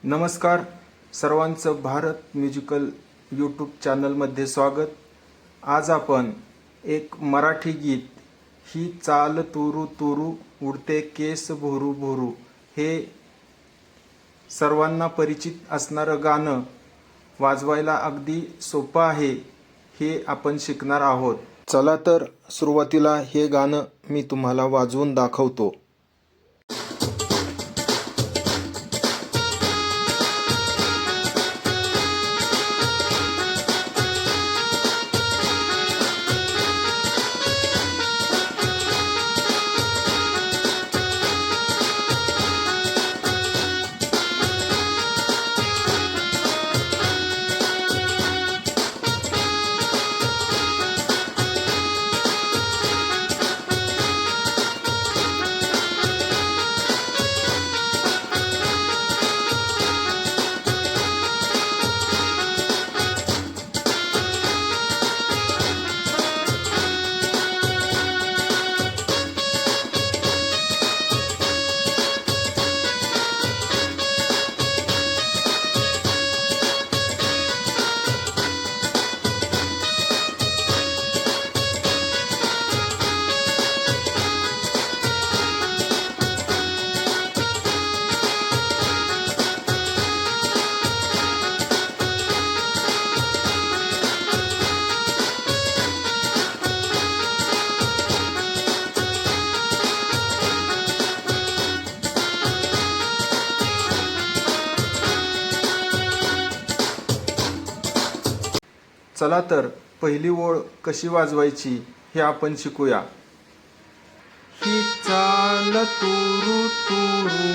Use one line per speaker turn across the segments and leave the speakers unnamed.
नमस्कार, सर्वांचं Bharat musical YouTube चॅनलमध्ये स्वागत। आज आपण एक मराठी गीत ही चाल तुरू तुरू उडते केस भुरू भुरू हे सर्वांना परिचित असणारं गाणं वाजवायला अगदी सोपं आहे हे आपण शिकणार आहोत। चला तर सुरुवातीला हे गाणं मी तुम्हाला वाजवून दाखवतो। चला तर पहिली ओळ कशी वाजवायची हे आपण शिकूया। ही चाल तुरू तुरू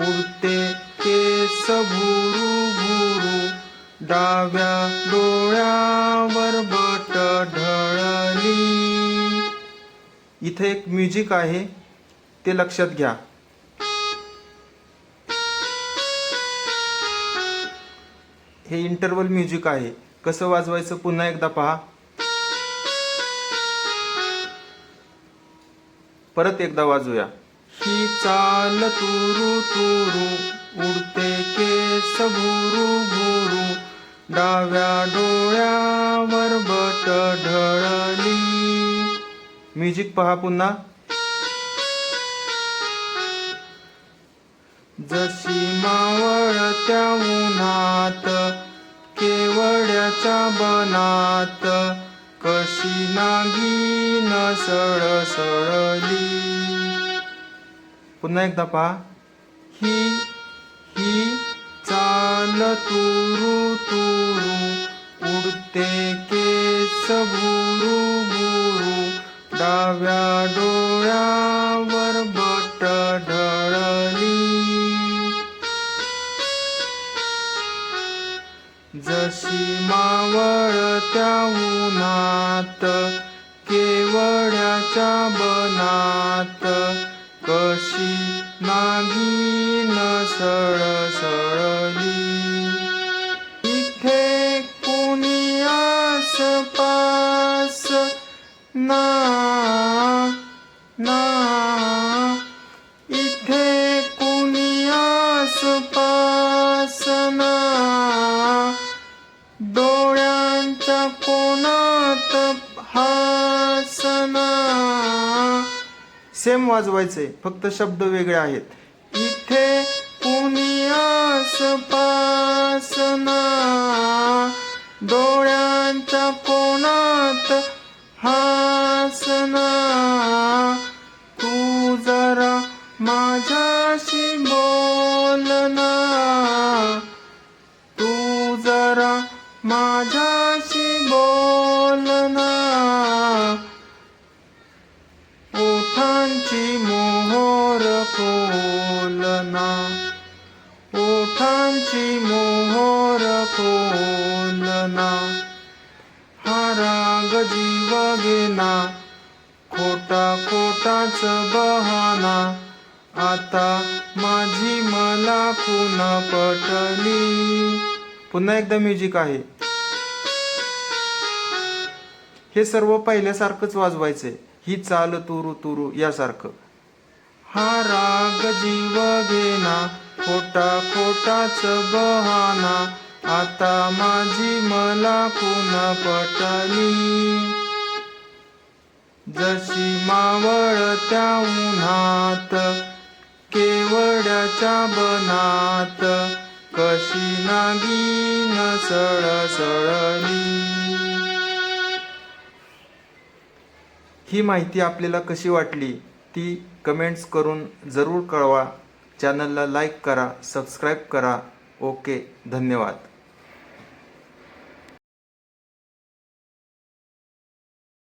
उडते केस भुरू भुरू डाव्या डोळ्यावर बट ढळली। इथे एक म्युझिक आहे ते लक्षात घ्या। हे इंटरवल म्युझिक आहे। कसं वाजवायचं पुन्हा एकदा पहा। परत एकदा वाजूया। ही चाल तुरू तुरू उडते केस भुरू भुरू डाव्या डोळ्यावर बट ढळली। म्युझिक पहा पुन्हा। जशी मावळत्या उन्हात केवड्याच्या बनात कशी नागिन सळसळली। पुन्हा एकदा पहा। ही चाल तुरू तुरू उडते केस भुरू भुरू डाव्या डोळ्यावर बट ढळली। जशी मावळत्या उन्हात केवड्याच्या बनात कशी नागिन सळसळली। इथे कोणी आसपास ना ना इथे कोणी आसपास ना डोळ्यांच्या कोणात हासना। सेम वाजवायचे, फक्त शब्द वेगळे आहेत। इथे कुणी आसपास ना डोळ्यांच्या कोणात हासना। तू जरा माझ्याशी बोलना, तू जरा माझ्याशी बोलना। ओठांची मोहोर खोलना, ओठांची मोहोर खोलना। हा राग जीव घेना, खोटा खोटाच बहाना। आता माझी मला खून पटली। पुन्हा एकदा म्युझिक आहे। हे सर्व पहिल्यासारखंच वाजवायचंय। ही चाल तुरू तुरू यासारखं। हा राग जीव घेना, खोटा खोटाच बहाना, आता माझी मला पुन्हा पटली. जशी मावळत्या उन्हात केवड्याच्या बनात, कशी नागिन सळसळली. ही माहिती आपल्याला कशी वाटली ती कमेंट्स करून जरूर कळवा. चॅनलला लाईक करा, सबस्क्राईब करा. ओके, धन्यवाद.